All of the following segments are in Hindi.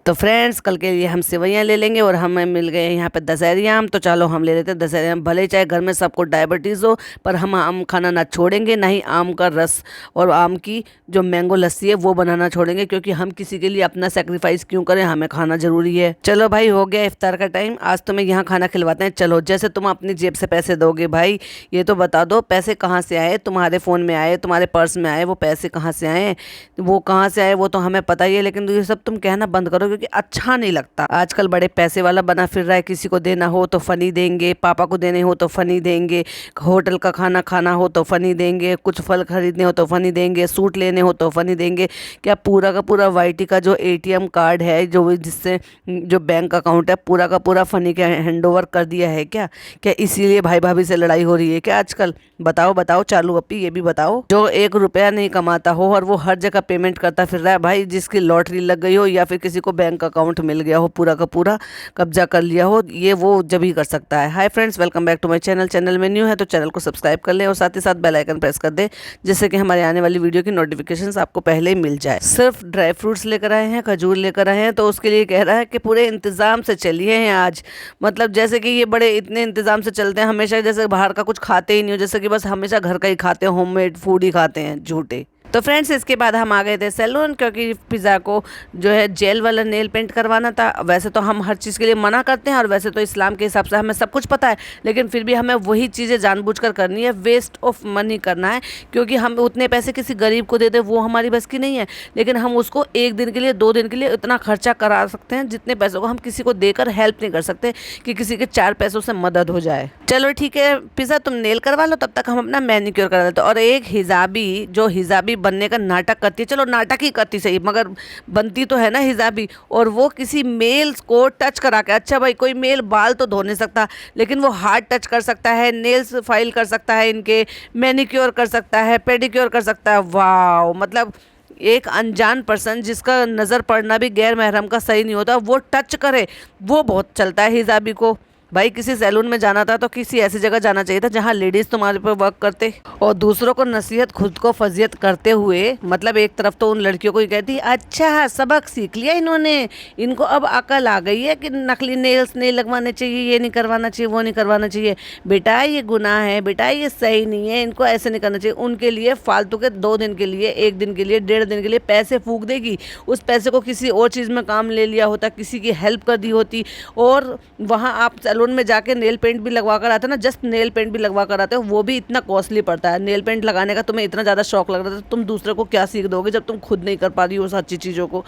तो फ्रेंड्स कल के लिए हम सेवइयाँ ले लेंगे और हमें मिल गए यहाँ पे दशहरी आम, तो चलो हम ले लेते हैं दशहरी आम। भले चाहे घर में सबको डायबिटीज़ हो, पर हम आम खाना ना छोड़ेंगे, ना ही आम का रस और आम की जो मैंगो लस्सी है वो बनाना छोड़ेंगे, क्योंकि हम किसी के लिए अपना सेक्रीफाइस क्यों करें, हमें खाना जरूरी है। चलो भाई हो गया इफ्तार का टाइम, आज तुम्हें यहाँ खाना खिलवाते हैं। चलो जैसे तुम अपनी जेब से पैसे दोगे भाई, ये तो बता दो पैसे कहाँ से आए, तुम्हारे फ़ोन में आए, तुम्हारे पर्स में आए, वो पैसे कहाँ से आए, वो कहाँ से आए वो तो हमें पता ही है, लेकिन ये सब तुम कहना बंद करो, क्योंकि अच्छा नहीं लगता। आजकल बड़े पैसे वाला बना फिर रहा है, किसी को देना हो तो फनी देंगे, पापा को देने हो तो फनी देंगे, होटल का खाना खाना हो तो फनी देंगे, कुछ फल खरीदने हो तो फनी देंगे, सूट लेने हो तो फनी देंगे। क्या पूरा का पूरा वाईटी का जो एटीएम कार्ड है, जो जिससे जो बैंक अकाउंट है, पूरा का पूरा फनी के हैंड ओवर कर दिया है क्या? क्या इसीलिए भाई भाभी से लड़ाई हो रही है क्या आजकल? बताओ बताओ चालू अपी, ये भी बताओ। जो 1 रुपया नहीं कमाता हो और वो हर जगह पेमेंट करता फिर रहा है भाई, जिसकी लॉटरी लग गई हो या फिर किसी को बैंक अकाउंट मिल गया हो, पूरा का पूरा कब्जा कर लिया हो, ये वो जब ही कर सकता है। Hi friends, welcome back to my channel. Channel में न्यू है तो चैनल को सब्सक्राइब कर लें और साथ ही साथ बेल आइकन प्रेस कर दें, जिससे कि हमारे आने वाली वीडियो की नोटिफिकेशंस आपको पहले ही मिल जाए। सिर्फ ड्राई फ्रूट्स लेकर आए हैं, खजूर लेकर आए हैं, तो उसके लिए कह रहा है कि पूरे इंतजाम से चलिए हैं आज। मतलब जैसे कि ये बड़े इतने इंतजाम से चलते हैं हमेशा, जैसे बाहर का कुछ खाते ही नहीं हो, जैसे कि बस हमेशा घर का ही खाते हैं, होममेड फूड ही खाते हैं झूठे। तो फ्रेंड्स इसके बाद हम आ गए थे सैलून, क्योंकि पिज़्ज़ा को जो है जेल वाला नेल पेंट करवाना था। वैसे तो हम हर चीज़ के लिए मना करते हैं और वैसे तो इस्लाम के हिसाब से हमें सब कुछ पता है, लेकिन फिर भी हमें वही चीज़ें जानबूझकर करनी है, वेस्ट ऑफ मनी करना है, क्योंकि हम उतने पैसे किसी गरीब को दे दें वो हमारी बस की नहीं है, लेकिन हम उसको 1 दिन के लिए 2 दिन के लिए इतना खर्चा करा सकते हैं जितने पैसों को हम किसी को देकर हेल्प नहीं कर सकते कि किसी के 4 पैसों से मदद हो जाए। चलो ठीक है पिज़्ज़ा तुम नेल करवा लो, तब तक हम अपना मैनिक्योर करा लेते। और एक हिजाबी जो हिजाबी बनने का नाटक करती है, चलो नाटक ही करती सही, मगर बनती तो है ना हिजाबी, और वो किसी मेल को टच करा के, अच्छा भाई कोई मेल बाल तो धो नहीं सकता, लेकिन वो हाथ टच कर सकता है, नेल्स फाइल कर सकता है, इनके मैनिक्योर कर सकता है, पेडिक्योर कर सकता है। वाह, मतलब एक अनजान पर्सन जिसका नज़र पड़ना भी गैर महरम का सही नहीं होता, वो टच करे, वो बहुत चलता है हिजाबी को। भाई किसी सैलून में जाना था तो किसी ऐसी जगह जाना चाहिए था जहाँ लेडीज़ तुम्हारे पे वर्क करते और दूसरों को नसीहत खुद को फजीयत करते हुए, मतलब एक तरफ तो उन लड़कियों को ही कहती अच्छा सबक सीख लिया इन्होंने, इनको अब अकल आ गई है कि नकली नेल्स नहीं लगवाने चाहिए, ये नहीं करवाना चाहिए, वो नहीं करवाना चाहिए, बेटा ये गुनाह है, बेटा ये सही नहीं है, इनको ऐसे नहीं करना चाहिए। उनके लिए फालतू के 2 दिन के लिए, 1 दिन के लिए, 1.5 दिन के लिए पैसे फूक देगी, उस पैसे को किसी और चीज़ में काम ले लिया होता, किसी की हेल्प कर दी होती। और वहाँ आप सैलून में जाके नेल पेंट भी लगवा कर आते हो ना, जस्ट नेल पेंट भी लगवा कर आते हो, वो भी इतना कॉस्टली पड़ता है। नेल पेंट लगाने का तुम्हें इतना ज़्यादा शौक लग रहा था, तो तुम दूसरे को क्या सीख दोगे जब तुम खुद नहीं कर पा रही हो उस अच्छी चीज़ों को?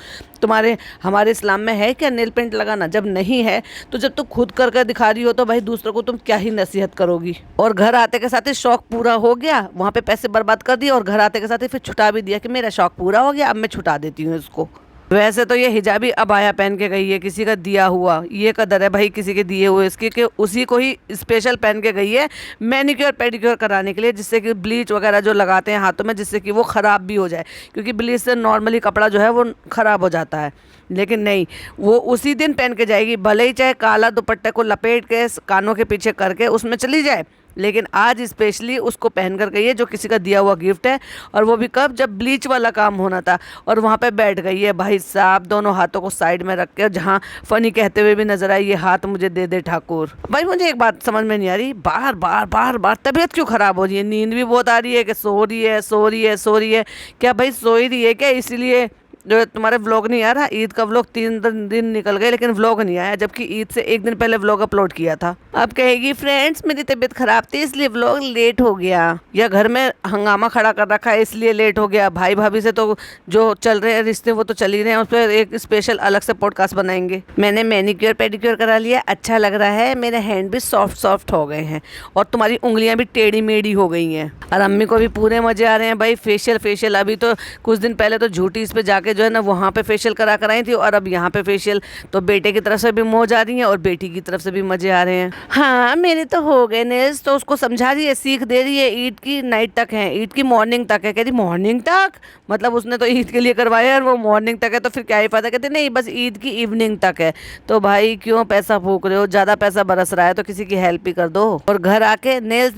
हमारे इस्लाम में है क्या नेल पेंट लगाना? जब नहीं है तो जब तुम खुद कर दिखा रही हो तो भाई दूसरों को तुम क्या ही नसीहत करोगी। और घर आते के साथ ही शौक पूरा हो गया, वहाँ पे पैसे बर्बाद कर दिए और घर आते के साथ ही फिर छुटा भी दिया कि मेरा शौक पूरा हो गया, अब मैं छुटा देती हूँ इसको। वैसे तो ये हिजाबी अबाया पहन के गई है, किसी का दिया हुआ, ये कदर है भाई किसी के दिए हुए इसकी, कि उसी को ही स्पेशल पहन के गई है मैनिक्योर पेडिक्योर कराने के लिए, जिससे कि ब्लीच वगैरह जो लगाते हैं हाथों में, जिससे कि वो ख़राब भी हो जाए, क्योंकि ब्लीच से नॉर्मली कपड़ा जो है वो ख़राब हो जाता है। लेकिन नहीं, वो उसी दिन पहन के जाएगी, भले ही चाहे काला दुपट्टे को लपेट के कानों के पीछे करके उसमें चली जाए, लेकिन आज स्पेशली उसको पहन कर गई है जो किसी का दिया हुआ गिफ्ट है, और वो भी कब, जब ब्लीच वाला काम होना था। और वहाँ पे बैठ गई है भाई साहब, दोनों हाथों को साइड में रख के, जहाँ फनी कहते हुए भी नजर आई, ये हाथ मुझे दे दे ठाकुर। भाई मुझे एक बात समझ में नहीं आ रही, बार बार तबीयत क्यों ख़राब हो रही है? नींद भी बहुत आ रही है कि सो रही है, क्या भाई सो ही रही है क्या? इसीलिए जो तुम्हारे व्लॉग नहीं आ रहा, ईद का व्लॉग 3 दिन निकल गए लेकिन व्लॉग नहीं आया, जबकि ईद से 1 दिन पहले व्लॉग अपलोड किया था। अब कहेगी फ्रेंड्स मेरी तबीयत खराब थी इसलिए व्लॉग लेट हो गया, या घर में हंगामा खड़ा कर रखा है इसलिए लेट हो गया। भाई भाभी से तो जो चल रहे हैं रिश्ते वो तो चल ही रहे हैं, उस पर एक स्पेशल अलग से पॉडकास्ट बनाएंगे। मैंने मैनिक्योर पेडिक्योर करा लिया, अच्छा लग रहा है, मेरे हैंड भी सॉफ्ट हो गए हैं और तुम्हारी उंगलियां भी टेढ़ी मेढ़ी हो गई हैं, और अम्मी को भी पूरे मजे आ रहे हैं भाई। फेशियल अभी तो कुछ दिन पहले तो झूठी इस पे जाके जो है ना वहाँ पे फेशियल कराई थी, और अब यहाँ पे फेशियल, तो बेटे की तरफ से भी मौज आ रही है और बेटी की तरफ से भी मजे आ रहे हैं। हाँ मेरे तो हो गए नेल्स, तो उसको समझा रही है, सीख दे रही है। ईद की नाइट तक है, ईद की मॉर्निंग तक है। कहती मॉर्निंग तक, मतलब उसने तो ईद के लिए करवाया और वो मॉर्निंग तक है, तो फिर क्या ही फायदा? कहते नहीं बस ईद की इवनिंग तक है। तो भाई क्यों पैसा फूक रहे हो? ज़्यादा पैसा बरस रहा है तो किसी की हेल्प ही कर दो। और घर आके नेल्स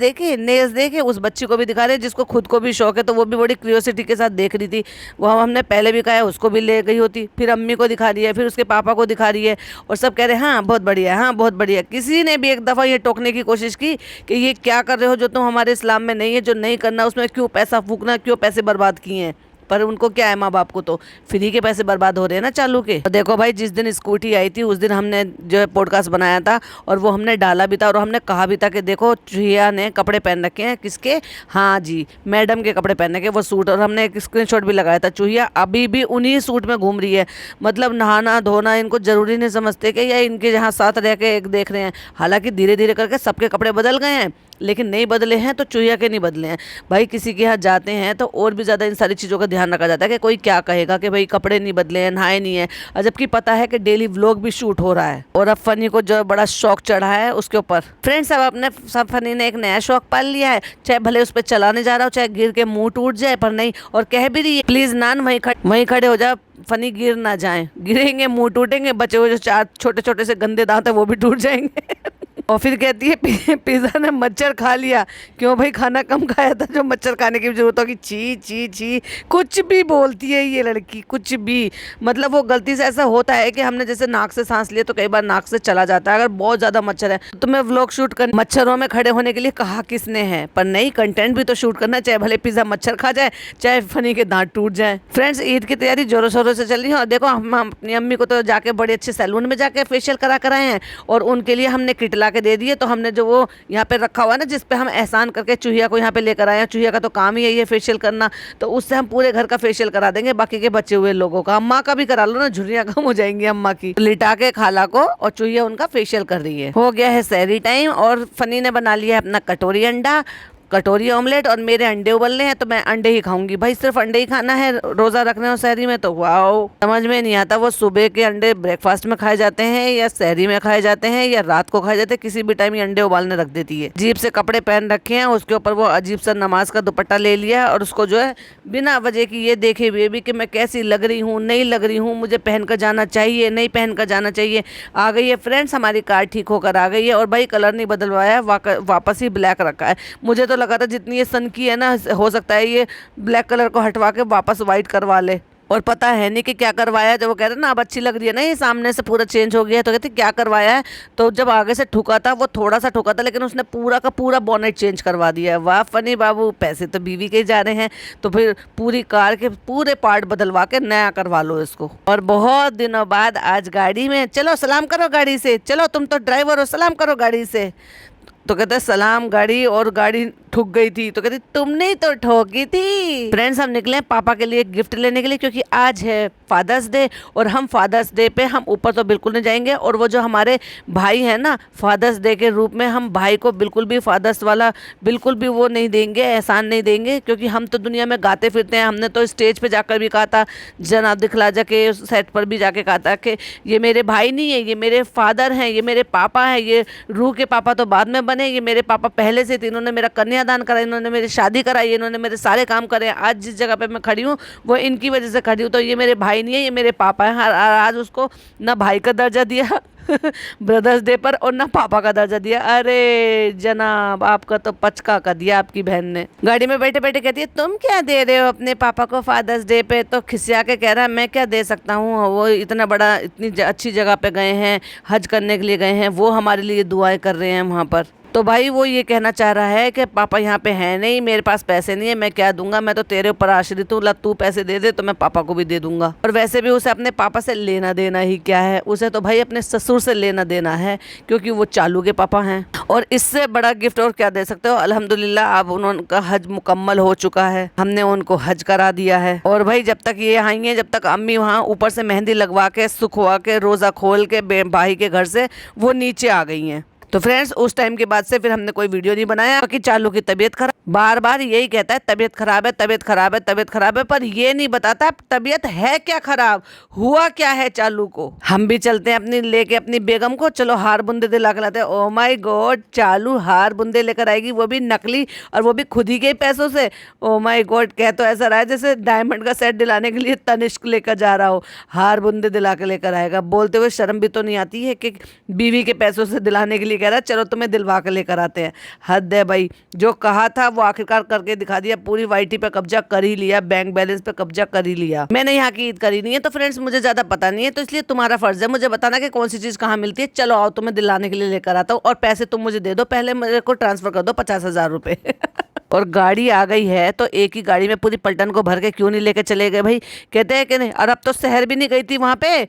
देखे उस बच्ची को भी दिखा रहे जिसको खुद को भी शौक है, तो वो भी बड़ी क्यूरियोसिटी के साथ देख रही थी। वो हमने पहले भी कहा है उसको भी ले गई होती। फिर अम्मी को दिखा रही है, फिर उसके पापा को दिखा रही है और सब कह रहे हैं हाँ बहुत बढ़िया, हाँ बहुत बढ़िया। किसी ने भी एक दफ़ा ये टोकने की कोशिश की कि ये क्या कर रहे हो जो तुम हमारे इस्लाम में नहीं है, जो नहीं करना उसमें क्यों पैसा फूकना, क्यों पैसे बर्बाद किए हैं। पर उनको क्या है, माँ बाप को तो फ्री के पैसे बर्बाद हो रहे हैं ना चालू के। तो देखो भाई, जिस दिन स्कूटी आई थी उस दिन हमने जो है पॉडकास्ट बनाया था और वो हमने डाला भी था और हमने कहा भी था कि देखो चूहिया ने कपड़े पहन रखे हैं। किसके? हाँ जी, मैडम के कपड़े पहन रखे, वो सूट। और हमने एक स्क्रीनशॉट भी लगाया था। चूहिया अभी भी उन्हीं सूट में घूम रही है। मतलब नहाना धोना इनको जरूरी नहीं समझते कि या इनके यहाँ साथ रह के एक देख रहे हैं। हालांकि धीरे धीरे करके सबके कपड़े बदल गए हैं, लेकिन नहीं बदले हैं तो चूहिया के नहीं बदले हैं। भाई किसी के यहाँ जाते हैं तो और भी ज़्यादा इन सारी चीज़ों का ध्यान रखा जाता है कि कोई क्या कहेगा कि भाई कपड़े नहीं बदले हैं, नहाए नहीं है, और जबकि पता है कि डेली व्लॉग भी शूट हो रहा है। और अब फनी को जो बड़ा शौक चढ़ा है उसके ऊपर। फ्रेंड्स, अब फनी ने एक नया शौक पाल लिया है, चाहे भले उस पर चलाने जा रहा हो, चाहे गिर के मुंह टूट जाए, पर नहीं। और कह भी रही है प्लीज नान वहीं खड़े हो जा, फनी गिर ना जाए, गिरेंगे मुंह टूटेंगे, बचे हुए जो 4 छोटे छोटे से गंदे दांत है वो भी टूट जाएंगे। और फिर कहती है पिज़्ज़ा ने मच्छर खा लिया। क्यों भाई, खाना कम खाया था जो मच्छर खाने की जरूरत होगी? ची ची ची, कुछ भी बोलती है ये लड़की, कुछ भी। मतलब वो गलती से ऐसा होता है कि हमने जैसे नाक से सांस लिए तो कई बार नाक से चला जाता है। अगर बहुत ज़्यादा मच्छर है तो मैं व्लॉग शूट कर, मच्छरों में खड़े होने के लिए कहा किसने है? पर नहीं, कंटेंट भी तो शूट करना, चाहे भले पिज़्ज़ा मच्छर खा जाए, चाहे फनी के दांत टूट जाए। फ्रेंड्स, ईद की तैयारी जोरों शोरों से चल रही है और देखो हम अपनी अम्मी को तो जाके बड़े अच्छे सैलून में जाके फेशियल करा आए हैं और उनके लिए हमने किट ला के दे दिए। तो हमने जो वो यहाँ पे रखा हुआ है ना, जिस पे हम एहसान करके चूहिया को यहाँ पे लेकर आए हैं, चूहिया का तो काम ही है ये फेशियल करना, तो उससे हम पूरे घर का फेशियल करा देंगे, बाकी के बचे हुए लोगों का। अम्मा का भी करा लो ना, झुर्रियाँ कम हो जाएंगी अम्मा की। लिटा के खाला को और चूहिया उनका फेशियल कर रही है। हो गया है सहरी टाइम और फनी ने बना लिया है अपना कटोरी ऑमलेट और मेरे अंडे उबलने हैं तो मैं अंडे ही खाऊंगी। भाई सिर्फ अंडे ही खाना है रोज़ा रखने और सहरी में? तो वाओ, समझ में नहीं आता वो सुबह के अंडे ब्रेकफास्ट में खाए जाते हैं या सहरी में खाए जाते हैं या रात को खाए जाते हैं। किसी भी टाइम ये अंडे उबालने रख देती है। अजीब से कपड़े पहन रखे हैं, उसके ऊपर वो अजीब सा नमाज का दुपट्टा ले लिया और उसको जो है बिना वजह की ये देखे हुए भी कि मैं कैसी लग रही हूँ, नहीं लग रही हूँ, मुझे पहन कर जाना चाहिए, नहीं पहन कर जाना चाहिए। आ गई है फ्रेंड्स, हमारी कार ठीक होकर आ गई है और भाई कलर नहीं बदलवाया है, वापस ही ब्लैक रखा है। मुझे तो लगा था जितनी ये सन की है ना, हो सकता है ये ब्लैक कलर को हटवा के वापस वाइट करवा ले। और पता है नहीं कि क्या करवाया। जब वो कह रहे ना अब अच्छी लग रही है ना, ये सामने से पूरा चेंज हो गया है, तो कहते क्या करवाया है? तो जब आगे से ठुका था, वो थोड़ा सा ठुका था, लेकिन उसने पूरा का पूरा बोनेट चेंज करवा दिया है। वाह फनी बाबू, पैसे तो बीवी के जा रहे हैं, तो फिर पूरी कार के पूरे पार्ट बदलवा के नया करवा लो इसको। और बहुत दिनों बाद आज गाड़ी में, चलो सलाम करो गाड़ी से, चलो तुम तो ड्राइवर हो, सलाम करो गाड़ी से। तो कहते सलाम गाड़ी, और गाड़ी ठुक गई थी। तो कहती तुमने ही तो ठोकी थी। फ्रेंड्स, हम निकले पापा के लिए गिफ्ट लेने के लिए, क्योंकि आज है फादर्स डे और हम फादर्स डे पे हम ऊपर तो बिल्कुल नहीं जाएंगे। और वो जो हमारे भाई हैं ना, फादर्स डे के रूप में हम भाई को बिल्कुल भी फादर्स वाला बिल्कुल भी वो नहीं देंगे, एहसान नहीं देंगे, क्योंकि हम तो दुनिया में गाते फिरते हैं। हमने तो स्टेज पे जाकर भी कहा था, जनाब दिखला जाके सेट पर भी जाके कहा था कि ये मेरे भाई नहीं है, ये मेरे फादर हैं, ये मेरे पापा हैं। ये रूह के पापा तो बाद में बने, ये मेरे पापा पहले से थे। इन्होंने मेरा कन्यादान करा, इन्होंने मेरी शादी कराई, इन्होंने मेरे सारे काम करे। आज जिस जगह पे मैं खड़ी हूँ वो इनकी वजह से खड़ी हूँ। तो ये मेरे भाई नहीं है, ये मेरे पापा हैं। आज उसको ना भाई का दर्जा दिया ब्रदर्स डे पर और ना पापा का दर्जा दिया। अरे जनाब, आपका तो पचका कर दिया आपकी बहन ने। गाड़ी में बैठे बैठे कहती है तुम क्या दे रहे हो अपने पापा को फादर्स डे पे? तो खिसिया के कह रहा है मैं क्या दे सकता हूँ, वो इतना बड़ा इतनी अच्छी जगह पे गए हैं, हज करने के लिए गए हैं, वो हमारे लिए दुआएं कर रहे हैं वहाँ पर। तो भाई वो ये कहना चाह रहा है कि पापा यहाँ पे हैं नहीं, मेरे पास पैसे नहीं है, मैं क्या दूंगा, मैं तो तेरे ऊपर आश्रित हूँ, तू पैसे दे दे तो मैं पापा को भी दे दूंगा। और वैसे भी उसे अपने पापा से लेना देना ही क्या है, उसे तो भाई अपने ससुर से लेना देना है, क्योंकि वो चालू के पापा हैं। और इससे बड़ा गिफ्ट और क्या दे सकते हो। अल्हम्दुलिल्लाह अब उनका हज मुकम्मल हो चुका है, हमने उनको हज करा दिया है। और भाई जब तक ये आई हैं, जब तक अम्मी वहाँ ऊपर से मेहंदी लगवा के सुखवा के रोज़ा खोल के भाई के घर से वो नीचे आ गई हैं। तो फ्रेंड्स, उस टाइम के बाद से फिर हमने कोई वीडियो नहीं बनाया, क्योंकि चालू की तबीयत खराब, बार बार यही कहता है तबीयत खराब है, तबीयत खराब है, तबीयत खराब है, पर ये नहीं बताता तबीयत है क्या खराब, हुआ क्या है चालू को। हम भी चलते हैं अपनी लेके अपनी बेगम को, चलो हार बुंदे दिला के लाते हैं। ओ माय गॉड, चालू हार बुंदे लेकर आएगी, वो भी नकली, और वो भी खुद ही के पैसों से। ओ माय गॉड, कह तो ऐसा रहा है जैसे डायमंड का सेट दिलाने के लिए तनिष्क लेकर जा रहा हो, हार बुंदे दिला के लेकर आएगा। बोलते हुए शर्म भी तो नहीं आती है कि बीवी के पैसों से दिलाने के लिए कह रहा है चलो तुम्हें दिलवा के लेकर आते हैं। हद है भाई, जो कहा था वो आखिरकार करके दिखा दिया। पूरी वाईटी पे कब्जा कर ही लिया, बैंक बैलेंस पे कब्जा कर ही लिया। मैंने यहाँ की ईद करी नहीं है तो फ्रेंड्स मुझे ज्यादा पता नहीं है, तो इसलिए तुम्हारा फर्ज है मुझे बताना कि कौन सी चीज कहाँ मिलती है। चलो आओ, तुम्हें दिलाने के लिए लेकर आता हूँ, और पैसे तुम मुझे दे दो, पहले मेरे को ट्रांसफर कर दो 50,000 रुपए। और गाड़ी आ गई है तो एक ही गाड़ी में पूरी पलटन को भर के क्यों नहीं लेके चले गए भाई। कहते हैं कि नहीं, और अब तो शहर भी नहीं गई थी वहां पे,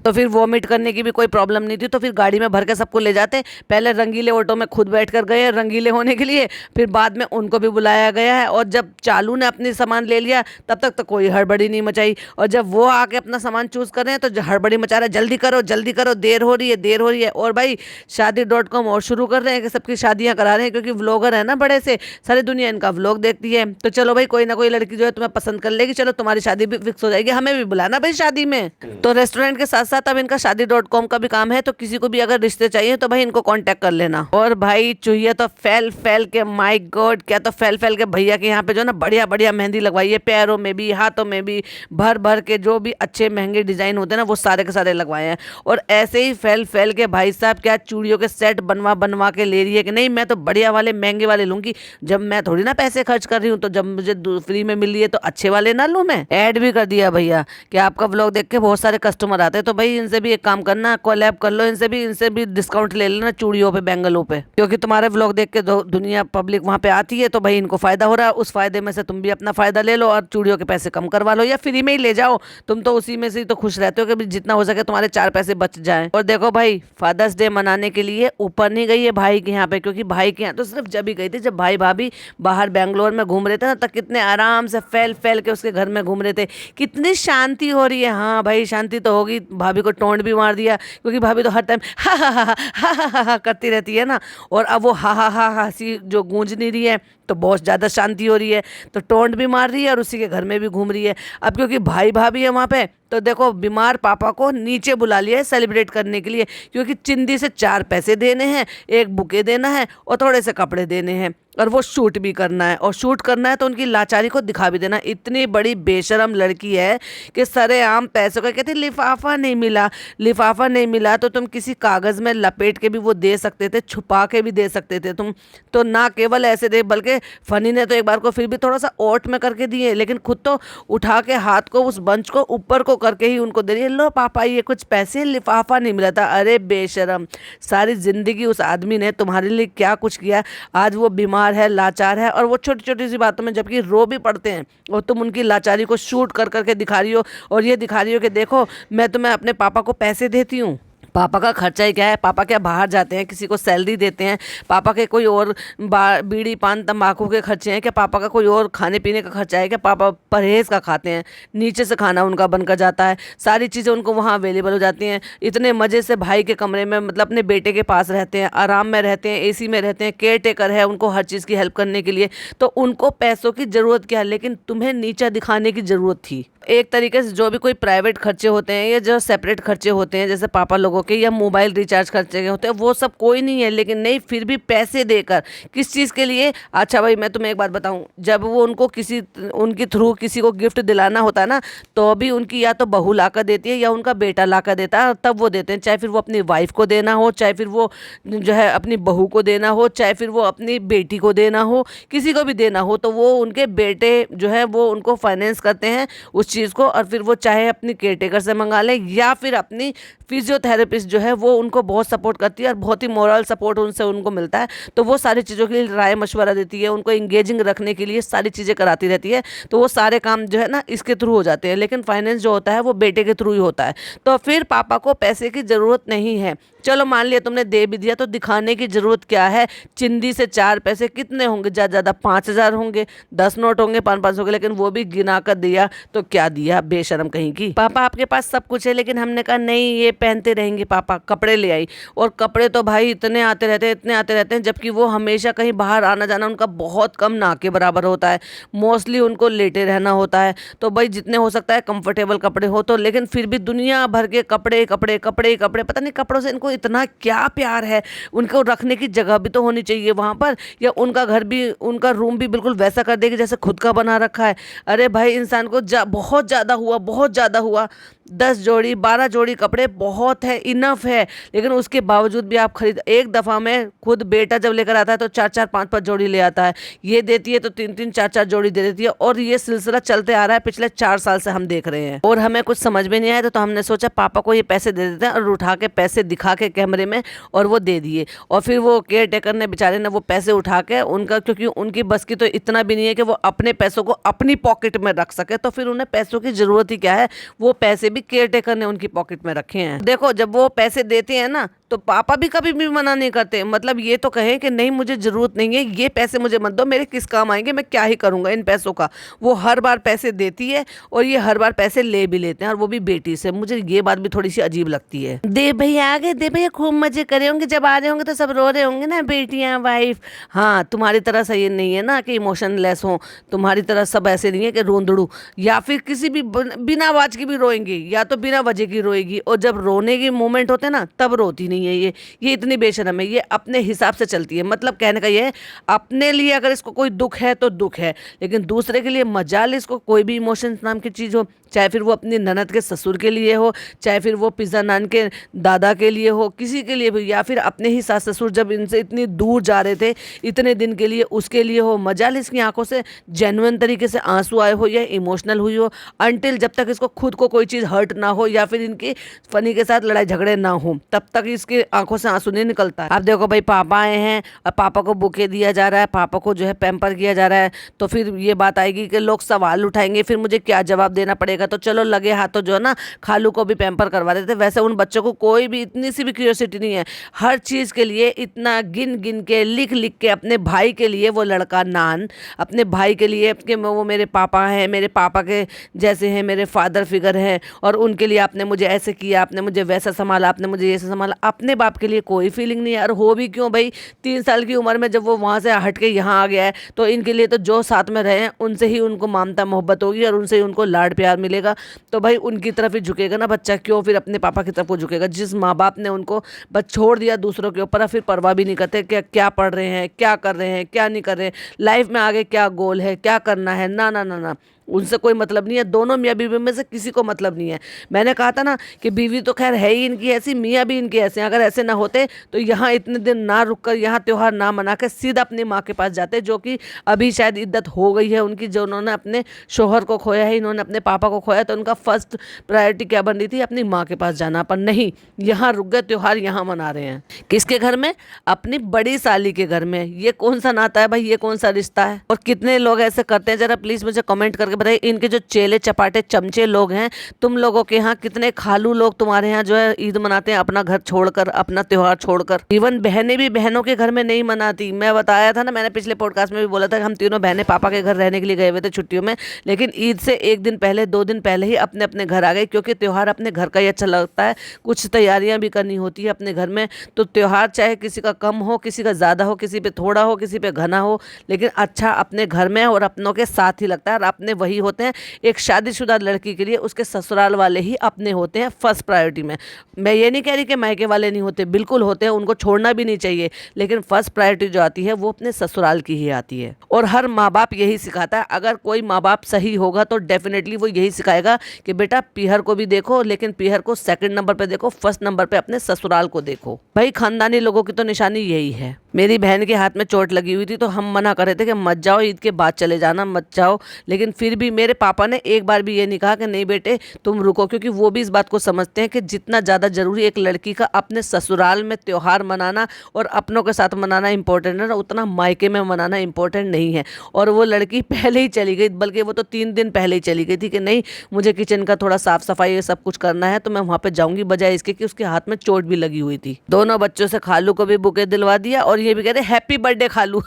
तो फिर वॉमिट करने की भी कोई प्रॉब्लम नहीं थी, तो फिर गाड़ी में भर के सबको ले जाते। पहले रंगीले ऑटो में खुद बैठ कर गए रंगीले होने के लिए, फिर बाद में उनको भी बुलाया गया है। और जब चालू ने अपनी सामान ले लिया तब तक तो कोई हड़बड़ी नहीं मचाई, और जब वो आके अपना सामान चूज कर रहे हैं तो हड़बड़ी मचा रहा है, जल्दी करो, देर हो रही है, देर हो रही है। और भाई शादी.com और शुरू कर रहे हैं कि सबकी शादियां करा रहे हैं, क्योंकि व्लॉगर है ना बड़े से, सारी दुनिया इनका व्लॉग देखती है। तो चलो भाई, कोई ना कोई लड़की जो है तुम्हें पसंद कर लेगी, चलो तुम्हारी शादी भी फिक्स हो जाएगी, हमें भी बुलाना भाई शादी में। तो रेस्टोरेंट के साथ साथ अब इनका शादी.com का भी काम है, तो किसी को भी अगर रिश्ते चाहिए तो भाई इनको कांटेक्ट कर लेना। और भाई चुहिया तो फैल फैल के, माय गॉड क्या तो फैल फैल के भैया के यहाँ पे जो ना बढ़िया बढ़िया मेहंदी लगवाई है, पैरों में भी हाथों में भी, भर भर के जो भी अच्छे महंगे डिजाइन होते हैं ना वो सारे के सारे लगवाए हैं। और ऐसे ही फैल फैल के भाई साहब क्या चूड़ियों के सेट बनवा बनवा के ले रही है कि नहीं मैं तो बढ़िया वाले महंगे वाले लूंगी। जब मैं थोड़ी ना पैसे खर्च कर रही हूँ, तो जब मुझे फ्री में मिल रही है तो अच्छे वाले ना लूँ मैं। ऐड भी कर दिया भैया कि आपका व्लॉग देख के बहुत सारे कस्टमर आते हैं, तो भाई इनसे भी एक काम करना, कोलैब कर लो इनसे भी डिस्काउंट ले लेना चूड़ियों पे, बैंगलों पे, क्योंकि तुम्हारे व्लॉग देख के दुनिया पब्लिक वहां पे आती है, तो भाई इनको फायदा हो रहा है। उस फायदे में से तुम भी अपना फायदा ले लो और चूड़ियों के पैसे कम करवा लो, या फ्री में ही ले जाओ। तुम तो उसी में से ही तो खुश रहते हो कि जितना हो सके तुम्हारे 4 पैसे बच जाएं। और देखो भाई, फादर्स डे मनाने के लिए ऊपर नहीं गई है भाई के यहाँ पे, क्योंकि भाई के यहाँ तो सिर्फ जब ही गई थी जब भाई भाभी बाहर बैंगलोर में घूम रहे थे ना, तब कितने आराम से फैल फैल के उसके घर में घूम रहे थे, कितनी शांति हो रही है। हाँ भाई शांति तो होगी, भाभी को टोंट भी मार दिया, क्योंकि भाभी तो हर टाइम हा हा हा हा हा हा हा करती रहती है ना, और अब वो हा हा हा हंसी जो गूंज नहीं रही है तो बहुत ज़्यादा शांति हो रही है, तो टोंट भी मार रही है और उसी के घर में भी घूम रही है। अब क्योंकि भाई भाभी है वहाँ पे, तो देखो बीमार पापा को नीचे बुला लिया है सेलिब्रेट करने के लिए, क्योंकि चिंदी से 4 पैसे देने हैं, एक बुके देना है और थोड़े से कपड़े देने हैं, और वो शूट भी करना है, और शूट करना है तो उनकी लाचारी को दिखा भी देना। इतनी बड़ी बेशरम लड़की है कि सरेआम पैसों का कहती लिफाफा नहीं मिला, लिफाफा नहीं मिला तो तुम किसी कागज़ में लपेट के भी वो दे सकते थे, छुपा के भी दे सकते थे तुम, तो ना केवल ऐसे दे, बल्कि फनी ने तो एक बार को फिर भी थोड़ा सा ओट में करके दिए, लेकिन खुद तो उठा के हाथ को उस बंच को ऊपर को करके ही उनको दे रही है, लो पापा ये कुछ पैसे, लिफाफा नहीं मिला था। अरे बेशरम, सारी जिंदगी उस आदमी ने तुम्हारे लिए क्या कुछ किया, आज वो बीमार है, लाचार है, और वो छोटी छोटी सी बातों में जबकि रो भी पड़ते हैं, और तुम उनकी लाचारी को शूट कर करके दिखा रही हो, और ये दिखा रही हो कि देखो मैं तुम्हें अपने पापा को पैसे देती हूँ। पापा का खर्चा ही क्या है, पापा क्या बाहर जाते हैं, किसी को सैलरी देते हैं, पापा के कोई और बीड़ी पान तंबाकू के खर्चे हैं क्या, पापा का कोई और खाने पीने का खर्चा है क्या, पापा परहेज़ का खाते हैं, नीचे से खाना उनका बनकर जाता है, सारी चीज़ें उनको वहाँ अवेलेबल हो जाती हैं, इतने मज़े से भाई के कमरे में मतलब अपने बेटे के पास रहते हैं, आराम में रहते हैं, एसी में रहते हैं, केयर टेकर है उनको हर चीज़ की हेल्प करने के लिए, तो उनको पैसों की ज़रूरत क्या है, लेकिन तुम्हें नीचा दिखाने की ज़रूरत थी। एक तरीके से जो भी कोई प्राइवेट खर्चे होते हैं या जो सेपरेट खर्चे होते हैं, जैसे पापा लोगों के या मोबाइल रिचार्ज खर्चे के होते हैं, वो सब कोई नहीं है, लेकिन नहीं फिर भी पैसे देकर किस चीज़ के लिए। अच्छा भाई मैं तुम्हें एक बात बताऊं, जब वो उनको किसी उनके थ्रू किसी को गिफ्ट दिलाना होता है ना, तो भी उनकी या तो बहू ला कर देती है या उनका बेटा ला कर देता है, तब वो देते हैं, चाहे फिर वो अपनी वाइफ को देना हो, चाहे फिर वो जो है अपनी बहू को देना हो, चाहे फिर वो अपनी बेटी को देना हो, किसी को भी देना हो, तो वो उनके बेटे जो है वो उनको फाइनेंस करते हैं उस चीज़ को, और फिर वो चाहे अपनी केयरटेकर से मंगा लें या फिर अपनी फिजियोथेरेपिस्ट जो है वो उनको बहुत सपोर्ट करती है, और बहुत ही मोरल सपोर्ट उनसे उनको मिलता है, तो वो सारी चीज़ों के लिए राय मशवरा देती है, उनको इंगेजिंग रखने के लिए सारी चीज़ें कराती रहती है, तो वो सारे काम जो है ना इसके थ्रू हो जाते हैं, लेकिन फाइनेंस जो होता है वो बेटे के थ्रू ही होता है, तो फिर पापा को पैसे की ज़रूरत नहीं है। चलो मान लिया तुमने दे भी दिया, तो दिखाने की ज़रूरत क्या है, चिंदी से 4 पैसे कितने होंगे, ज़्यादा ज़्यादा 5,000 होंगे, 10 नोट होंगे 500 के, लेकिन वो भी गिना कर दिया, तो क्या दिया बेशरम कहीं की। पापा आपके पास सब कुछ है, लेकिन हमने कहा नहीं ये पहनते रहेंगे पापा, कपड़े ले आई, और कपड़े तो भाई इतने आते रहते हैं, इतने आते रहते हैं, जबकि वो हमेशा कहीं बाहर आना जाना उनका बहुत कम, ना के बराबर होता है, मोस्टली उनको लेटे रहना होता है, तो भाई जितने हो सकता है कंफर्टेबल कपड़े हो, तो लेकिन फिर भी दुनिया भर के कपड़े कपड़े कपड़े कपड़े, पता नहीं कपड़ों से इनको इतना क्या प्यार है, उनको रखने की जगह भी तो होनी चाहिए वहाँ पर, या उनका घर भी, उनका रूम भी बिल्कुल वैसा कर देगी जैसे खुद का बना रखा है। अरे भाई इंसान को बहुत ज़्यादा हुआ, बहुत ज़्यादा हुआ, 10 जोड़ी 12 जोड़ी कपड़े बहुत है, इनफ है। लेकिन उसके बावजूद भी आप खरीद, एक दफ़ा में खुद बेटा जब लेकर आता है तो 4-4 5-5 जोड़ी ले आता है, ये देती है तो 3-3 4-4 जोड़ी दे देती है, और ये सिलसिला चलते आ रहा है पिछले 4 साल से हम देख रहे हैं। और हमें कुछ समझ में नहीं आया तो हमने सोचा पापा को ये पैसे दे देते हैं, और उठा के पैसे दिखा के कैमरे में और वो दे दिए। और फिर वो केयर टेकर ने बेचारे ने वो पैसे उठा के उनका, क्योंकि उनकी बस की तो इतना भी नहीं है कि वो अपने पैसों को अपनी पॉकेट में रख सके, तो फिर उन्हें पैसों की जरूरत ही क्या है, वो पैसे भी केयर टेकर ने उनकी पॉकेट में रखे हैं। देखो जब वो पैसे देते हैं ना तो पापा भी कभी भी मना नहीं करते, मतलब ये तो कहें कि नहीं मुझे ज़रूरत नहीं है, ये पैसे मुझे मत दो, मेरे किस काम आएंगे, मैं क्या ही करूँगा इन पैसों का। वो हर बार पैसे देती है और ये हर बार पैसे ले भी लेते हैं, और वो भी बेटी से। मुझे ये बात भी थोड़ी सी अजीब लगती है। दे भैया आ गए, दे भैया खूब मजे करे होंगे, जब आ रहे होंगे तो सब रो रहे होंगे ना बेटियाँ वाइफ। हाँ तुम्हारी तरह सही नहीं है ना कि इमोशनलेस हो, तुम्हारी तरह सब ऐसे नहीं है कि रोंदड़ू, या फिर किसी भी बिना आवाज की भी रोएंगी, या तो बिना वजह की रोएगी, और जब रोने के मोमेंट होते हैं ना तब रोती नहीं है। ये इतनी बेशरम है, ये अपने हिसाब से चलती है। मतलब कहने का ये है, अपने लिए अगर इसको कोई दुख है तो दुख है, लेकिन दूसरे के लिए मजाल इसको कोई भी इमोशंस नाम की चीज़ हो, चाहे फिर वो अपनी ननद के ससुर के लिए हो, चाहे फिर वो पिज़्ज़ा नान के दादा के लिए हो, किसी के लिए भी, या फिर अपने ही सास ससुर जब इनसे इतनी दूर जा रहे थे इतने दिन के लिए, उसके लिए हो। मजाल इसकी आंखों से जेन्युइन तरीके से आंसू आए हो या इमोशनल हुई हो, अनटिल जब तक इसको खुद को कोई चीज़ हर्ट ना हो या फिर इनकी फनी के साथ लड़ाई झगड़े ना हो, तब तक इसके आंखों से आंसू नहीं निकलता है। अब देखो भाई पापा आए हैं और पापा को बुके दिया जा रहा है, पापा को जो है पैम्पर किया जा रहा है, तो फिर ये बात आएगी कि लोग सवाल उठाएंगे, फिर मुझे क्या जवाब देना पड़ेगा। तो चलो लगे हाथों जो है ना खालू को भी पैम्पर करवा देते। वैसे उन बच्चों को कोई भी इतनी सी भी क्यूरियोसिटी नहीं है, हर चीज़ के लिए इतना गिन गिन के लिख लिख के, अपने भाई के लिए वो लड़का नान, अपने भाई के लिए कि वो मेरे पापा हैं, मेरे पापा के जैसे हैं, मेरे फादर फिगर हैं, और उनके लिए आपने मुझे ऐसे किया, आपने मुझे वैसा संभाला, आपने मुझे ये संभाला। अपने बाप के लिए कोई फीलिंग नहीं है, और हो भी क्यों भाई, 3 साल की उम्र में जब वो वहाँ से हट के यहाँ आ गया है तो इनके लिए तो जो साथ में रहे हैं उनसे ही उनको ममता मोहब्बत होगी और उनसे ही उनको लाड प्यार मिलेगा। तो भाई उनकी तरफ ही झुकेगा ना बच्चा, क्यों फिर अपने पापा की तरफ वो झुकेगा। जिस माँ बाप ने उनको बस छोड़ दिया दूसरों के ऊपर, फिर परवाह भी नहीं करते कि क्या पढ़ रहे हैं, क्या कर रहे हैं, क्या नहीं कर रहे हैं, लाइफ में आगे क्या गोल है, क्या करना है, ना ना ना ना, उनसे कोई मतलब नहीं है। दोनों मियाँ बीवी में से किसी को मतलब नहीं है। मैंने कहा था ना कि बीवी तो खैर है ही इनकी ऐसी, मियाँ भी इनके ऐसे हैं। अगर ऐसे ना होते तो यहाँ इतने दिन ना रुक कर, यहाँ त्यौहार ना मना कर सीधा अपनी माँ के पास जाते, जो कि अभी शायद इद्दत हो गई है उनकी, जो उन्होंने अपने शोहर को खोया है, इन्होंने अपने पापा को खोया, तो उनका फर्स्ट प्रायोरिटी क्या बन रही थी, अपनी माँ के पास जाना। पर नहीं, यहाँ रुक गए, त्यौहार यहाँ मना रहे हैं। किसके घर में? अपनी बड़ी साली के घर में। ये कौन सा नाता है भाई, ये कौन सा रिश्ता है? और कितने लोग ऐसे करते हैं, जरा प्लीज मुझे कमेंट करके बताइए। इनके जो चेले चपाटे चमचे लोग हैं, तुम लोगों के यहाँ कितने खालू लोग तुम्हारे यहाँ जो है ईद मनाते हैं अपना घर छोड़कर, अपना त्योहार छोड़कर। इवन बहनें भी बहनों के घर में नहीं मनाती। मैं बताया था ना, मैंने पिछले पॉडकास्ट में भी बोला था कि हम तीनों बहनें पापा के घर रहने के लिए गए हुए थे छुट्टियों में, लेकिन ईद से 1 दिन पहले 2 दिन पहले ही अपने अपने घर आ गए, क्योंकि त्योहार अपने घर का ही अच्छा लगता है। कुछ तैयारियां भी करनी होती है अपने घर में, तो त्योहार चाहे किसी का कम हो, किसी का ज़्यादा हो, किसी पे थोड़ा हो, किसी पे घना हो, लेकिन अच्छा अपने घर में और अपनों के साथ ही लगता है। और अपने वही होते हैं, एक शादीशुदा लड़की के लिए उसके ससुराल वाले ही अपने होते हैं फर्स्ट प्रायोरिटी में। मैं ये नहीं कह रही कि मायके वाले नहीं होते, बिल्कुल होते हैं, उनको छोड़ना भी नहीं चाहिए, लेकिन फर्स्ट प्रायोरिटी जो आती है वो अपने ससुराल की ही आती है। और हर माँ बाप यही सिखाता है। अगर कोई माँ बाप सही होगा तो डेफिनेटली वो यही सिखाएगा कि बेटा पीहर को भी देखो, लेकिन पीहर को सेकंड नंबर पे देखो, फर्स्ट नंबर पे अपने ससुराल को देखो। भाई खानदानी लोगों की तो निशानी यही है। मेरी बहन के हाथ में चोट लगी हुई थी तो हम मना कर रहे थे कि मत जाओ, ईद के बाद चले जाना, मत जाओ, लेकिन फिर भी मेरे पापा ने एक बार भी ये नहीं कहा कि नहीं बेटे तुम रुको, क्योंकि वो भी इस बात को समझते हैं कि जितना ज़्यादा जरूरी एक लड़की का अपने ससुराल में त्योहार मनाना और अपनों के साथ मनाना इंपॉर्टेंट है ना, उतना मायके में मनाना इंपॉर्टेंट नहीं है। और वो लड़की पहले ही चली गई, बल्कि वो तो 3 दिन पहले ही चली गई थी कि नहीं मुझे किचन का थोड़ा साफ सफाई ये सब कुछ करना है, तो मैं वहाँ पर जाऊँगी, बजाय इसके कि उसके हाथ में चोट भी लगी हुई थी। दोनों बच्चों से खालू को भी बुके दिलवा दिया और ये भी कह रहे हैप्पी बर्थडे खालू।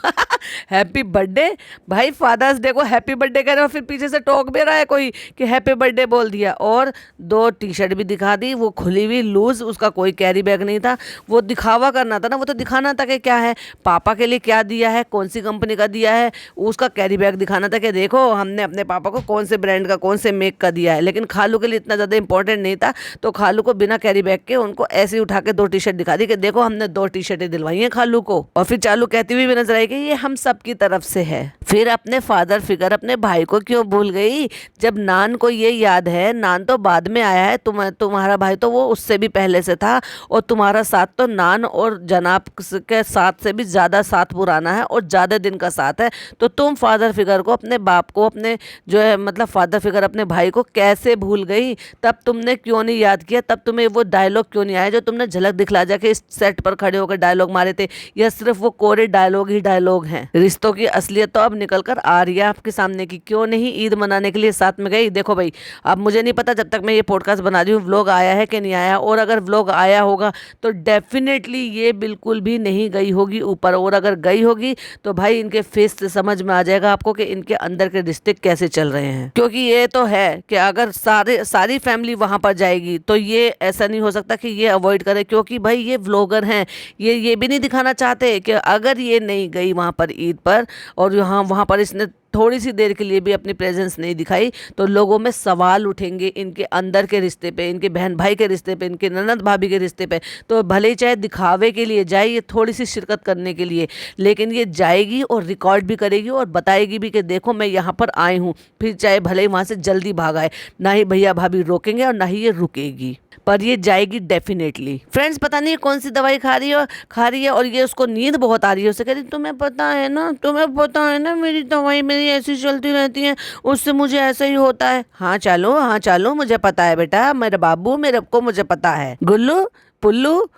हैप्पी बर्थडे भाई, फादर्स डे को हैप्पी बर्थडे कह रहे हो, फिर पीछे से टोक भी रहा है कोई कि हैप्पी बर्थडे बोल दिया। और 2 टी-शर्ट भी दिखा दी, वो खुली हुई लूज, उसका कोई कैरी बैग नहीं था। वो दिखावा करना था ना, वो तो दिखाना था कि क्या है, पापा के लिए क्या दिया है, कौन सी कंपनी का दिया है, उसका कैरी बैग दिखाना था कि देखो हमने अपने पापा को कौन से ब्रांड का, कौन से मेक का दिया है। लेकिन खालू के लिए इतना ज़्यादा इंपॉर्टेंट नहीं था, तो खालू को बिना कैरी बैग के उनको ऐसे ही उठा के 2 टी-शर्ट दिखा दी कि देखो हमने 2 टी-शर्टें दिलवाई हैं खालू को। और फिर चालू कहती हुई भी नजर आई कि ये हम सब की तरफ से है। फिर अपने फादर फिगर अपने भाई को क्यों भूल गई? जब नान को ये याद है, नान तो बाद में आया है, तुम्हारा भाई तो वो उससे भी पहले से था, और तुम्हारा साथ तो नान और जनाब के साथ से भी ज़्यादा साथ पुराना है और ज़्यादा दिन का साथ है। तो तुम फादर फिगर को, अपने बाप को, अपने जो है मतलब फादर फिगर अपने भाई को कैसे भूल गई? तब तुमने क्यों नहीं याद किया? तब तुम्हें वो डायलॉग क्यों नहीं आया जो तुमने झलक दिखला जाके इस सेट पर खड़े होकर डायलॉग मारे थे? या सिर्फ वो कोरे डायलॉग ही डायलॉग हैं? रिश्तों की असलियत तो अब निकल कर आ रही है आपके सामने की। क्यों नहीं ईद मनाने के लिए साथ में गई? देखो भाई, अब मुझे नहीं पता जब तक मैं ये पॉडकास्ट बना रही हूँ व्लॉग आया है कि नहीं आया, और अगर व्लॉग आया होगा तो डेफिनेटली ये बिल्कुल भी नहीं गई होगी ऊपर, और अगर गई होगी तो भाई इनके फेस से समझ में आ जाएगा आपको कि इनके अंदर के रिश्ते कैसे चल रहे हैं। क्योंकि ये तो है कि अगर सारी फैमिली वहां पर जाएगी तो ये ऐसा नहीं हो सकता कि ये अवॉइड करे, क्योंकि भाई ये व्लॉगर हैं, ये भी नहीं दिखाना चाहते कि अगर ये नहीं गई वहां पर ईद पर, और यहाँ वहां पर इसने थोड़ी सी देर के लिए भी अपनी प्रेजेंस नहीं दिखाई, तो लोगों में सवाल उठेंगे इनके अंदर के रिश्ते पे, इनके बहन भाई के रिश्ते पे, इनके ननद भाभी के रिश्ते पे। तो भले ही चाहे दिखावे के लिए जाए, ये थोड़ी सी शिरकत करने के लिए, लेकिन ये जाएगी और रिकॉर्ड भी करेगी और बताएगी भी कि देखो मैं यहाँ पर आई हूँ। फिर चाहे भले ही वहाँ से जल्दी भाग आए, ना ही भैया भाभी रोकेंगे और ना ही ये रुकेगी, पर ये जाएगी डेफिनेटली। फ्रेंड्स, पता नहीं कौन सी दवाई खा रही है और ये उसको नींद बहुत आ रही है। उसे कह रही तुम्हें पता है ना मेरी दवाई मेरी ऐसी चलती रहती है, उससे मुझे ऐसा ही होता है। हाँ चलो मुझे पता है बेटा, मेरे बाबू मेरे को मुझे पता है। गुल्लू पुल्लू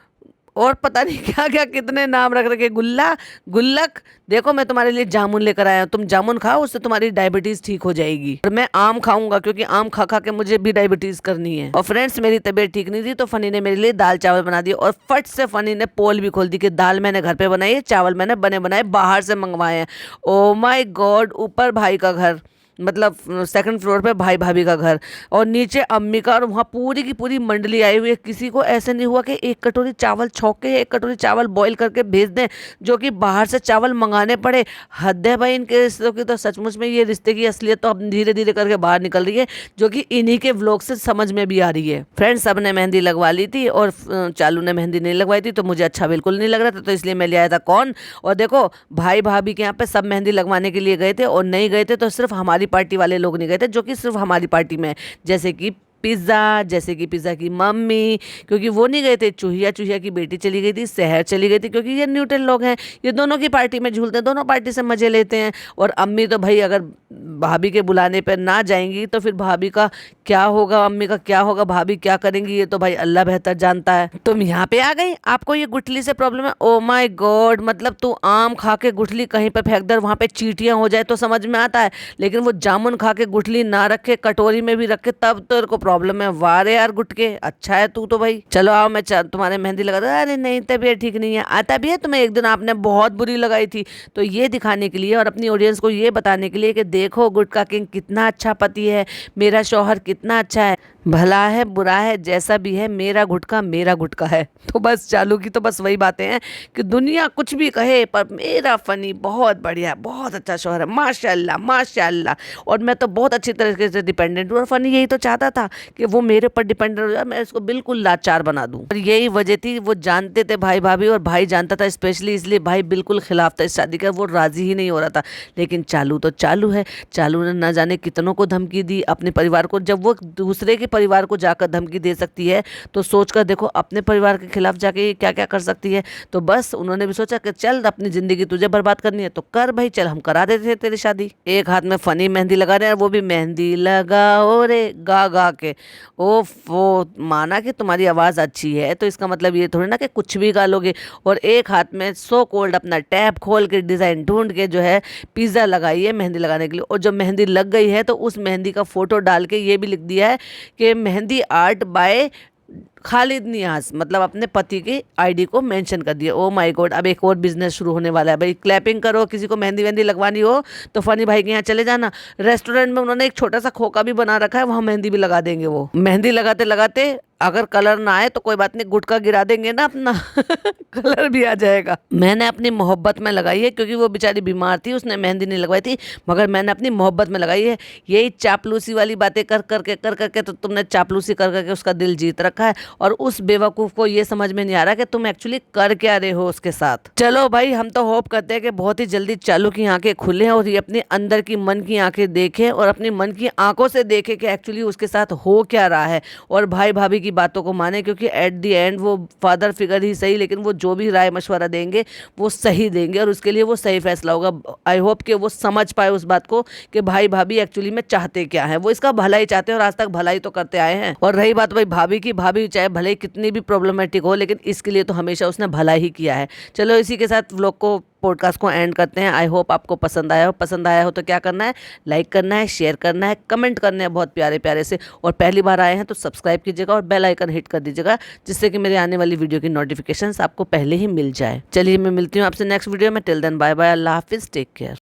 और पता नहीं क्या क्या कितने नाम रख रखे, गुल्ला गुल्लक। देखो मैं तुम्हारे लिए जामुन लेकर आया हूँ, तुम जामुन खाओ, उससे तुम्हारी डायबिटीज ठीक हो जाएगी। और मैं आम खाऊंगा क्योंकि आम खा खा के मुझे भी डायबिटीज करनी है। और फ्रेंड्स, मेरी तबीयत ठीक नहीं थी तो फनी ने मेरे लिए दाल चावल बना दिए, और फट से फनी ने पोल भी खोल दी कि दाल मैंने घर पे बनाई है, चावल मैंने बने बनाए बाहर से मंगवाए हैं। ओ माई गॉड, ऊपर भाई का घर, मतलब सेकंड फ्लोर पे भाई भाभी का घर, और नीचे अम्मी का, और वहाँ पूरी की पूरी मंडली आई हुई है। किसी को ऐसे नहीं हुआ कि एक कटोरी चावल छौंक के, एक कटोरी चावल बॉईल करके भेज दें, जो कि बाहर से चावल मंगाने पड़े। हद है भाई इनके रिश्तों की। तो सचमुच में ये रिश्ते की असलियत तो अब धीरे धीरे करके बाहर निकल रही है, जो कि इन्हीं के व्लॉग से समझ में भी आ रही है। फ्रेंड्स, सब ने मेहंदी लगवा ली थी और चालू ने मेहंदी नहीं लगवाई थी, तो मुझे अच्छा बिल्कुल नहीं लग रहा था, तो इसलिए मैं ले आया था कौन। और देखो, भाई भाभी के यहाँ पे सब मेहंदी लगवाने के लिए गए थे, और नहीं गए थे तो सिर्फ हमारी पार्टी वाले लोग नहीं गए थे, जो कि सिर्फ हमारी पार्टी में है। जैसे कि पिज़्ज़ा की मम्मी, क्योंकि वो नहीं गए थे। चूहिया की बेटी चली गई थी, शहर चली गई थी, क्योंकि ये न्यूट्रल लोग हैं, ये दोनों की पार्टी में झूलते हैं, दोनों पार्टी से मजे लेते हैं। और अम्मी तो भाई अगर भाभी के बुलाने पर ना जाएंगी तो फिर भाभी का क्या होगा, अम्मी का क्या होगा, भाभी क्या करेंगी, ये तो भाई अल्लाह बेहतर जानता है। तुम यहाँ पे आ गई, आपको ये गुठली से प्रॉब्लम है? ओ माय गॉड, मतलब तू आम खा के गुठली कहीं पे फेंक दे, वहाँ पे चींटियां हो जाए तो समझ में आता है, लेकिन वो जामुन खा के गुठली ना रखे, कटोरी में भी रखे, तब तो को प्रॉब्लम है। वाह रे यार गुटके, अच्छा है तू तो भाई। चलो आओ, मैं तुम्हारे मेहंदी लगा दूं। अरे नहीं, तबीयत ठीक नहीं है। आता भी है तुम्हें, एक दिन आपने बहुत बुरी लगाई थी। तो ये दिखाने के लिए और अपनी ऑडियंस को ये बताने के लिए कि देखो गुटका किंग कितना अच्छा पति है, मेरा शौहर कितना अच्छा है, भला है बुरा है जैसा भी है, मेरा गुटका है। तो बस चालू की तो बस वही बातें हैं कि दुनिया कुछ भी कहे, पर मेरा फनी बहुत बढ़िया, बहुत अच्छा शौहर है, माशाल्लाह माशाल्लाह। और मैं तो बहुत अच्छी तरीके से डिपेंडेंट हूँ, और फनी यही तो चाहता था कि वो मेरे पर डिपेंडेंट हो जाए, मैं इसको बिल्कुल लाचार बना दूँ। और यही वजह थी, वो जानते थे भाई भाभी, और भाई जानता था स्पेशली, इसलिए भाई बिल्कुल खिलाफ था इस शादी का, वो राजी ही नहीं हो रहा था। लेकिन चालू तो चालू है, चालू ने न जाने कितनों को धमकी दी अपने परिवार को। जब वो दूसरे के परिवार को जाकर धमकी दे सकती है, तो सोचकर देखो अपने परिवार के खिलाफ जाके क्या क्या कर सकती है। तो बस उन्होंने भी सोचा कि चल अपनी जिंदगी तुझे बर्बाद करनी है तो कर भाई, चल हम करा देते थे तेरी शादी। एक हाथ में फनी मेहंदी लगा रहे हैं, वो भी मेहंदी लगाओ रे गा गा के। वो माना कि तुम्हारी आवाज़ अच्छी है तो इसका मतलब ये थोड़ी ना कि कुछ भी गा लोगे। और एक हाथ में सो कोल्ड अपना टैब खोल के डिज़ाइन ढूंढ के जो है पिज़्ज़ा लगाई है मेहंदी लगाने के लिए। और जब मेहंदी लग गई है तो उस मेहंदी का फोटो डाल के ये भी लिख दिया है कि मेहंदी आर्ट बाय खालिद नियाज, मतलब अपने पति की आईडी को मेंशन कर दिया। ओ माय गॉड, अब एक और बिजनेस शुरू होने वाला है भाई। क्लैपिंग करो, किसी को मेहंदी वेहंदी लगवानी हो तो फनी भाई के यहाँ चले जाना। रेस्टोरेंट में उन्होंने एक छोटा सा खोखा भी बना रखा है, वहाँ मेहंदी भी लगा देंगे। वो मेहंदी लगाते लगाते अगर कलर ना आए तो कोई बात नहीं, गुटखा गिरा देंगे ना अपना कलर भी आ जाएगा। मैंने अपनी मोहब्बत में लगाई है, क्योंकि वो बेचारी बीमार थी, उसने मेहंदी नहीं लगवाई थी, मगर मैंने अपनी मोहब्बत में लगाई है। यही चापलूसी वाली बातें कर करके तो तुमने चापलूसी कर करके उसका दिल जीत रखा है। और उस बेवकूफ़ को ये समझ में नहीं आ रहा कि तुम एक्चुअली कर क्या रहे हो उसके साथ। चलो भाई, हम तो होप करते हैं कि बहुत ही जल्दी चालू की आंखें खुलें और ये अपने अंदर की मन की आंखें देखें और अपने मन की आंखों से देखें कि एक्चुअली उसके साथ हो क्या रहा है, और भाई भाभी की बातों को माने, क्योंकि एट दी एंड वो फादर फिगर ही सही, लेकिन वो जो भी राय मशवरा देंगे वो सही देंगे और उसके लिए वो सही फैसला होगा। आई होप कि वो समझ पाए उस बात को कि भाई भाभी एक्चुअली में चाहते क्या है। वो इसका भला ही चाहते हैं और आज तक भलाई तो करते आए हैं। और रही बात भाई भाभी की, भाभी चाहे भले ही कितनी भी प्रॉब्लमेटिक हो, लेकिन इसके लिए तो हमेशा उसने भला ही किया है। चलो इसी के साथ व्लॉग को, पॉडकास्ट को एंड करते हैं। आई होप आपको पसंद आया हो। पसंद आया हो तो क्या करना है, लाइक करना है, शेयर करना है, कमेंट करने हैं बहुत प्यारे प्यारे से, और पहली बार आए हैं तो सब्सक्राइब कीजिएगा और बेल आइकन हिट कर दीजिएगा, जिससे कि मेरे आने वाली वीडियो की नोटिफिकेशंस आपको पहले ही मिल जाए। चलिए मैं मिलती हूँ आपसे नेक्स्ट वीडियो में। टिल देन बाय बाय, अल्लाह हाफिज़, टेक केयर।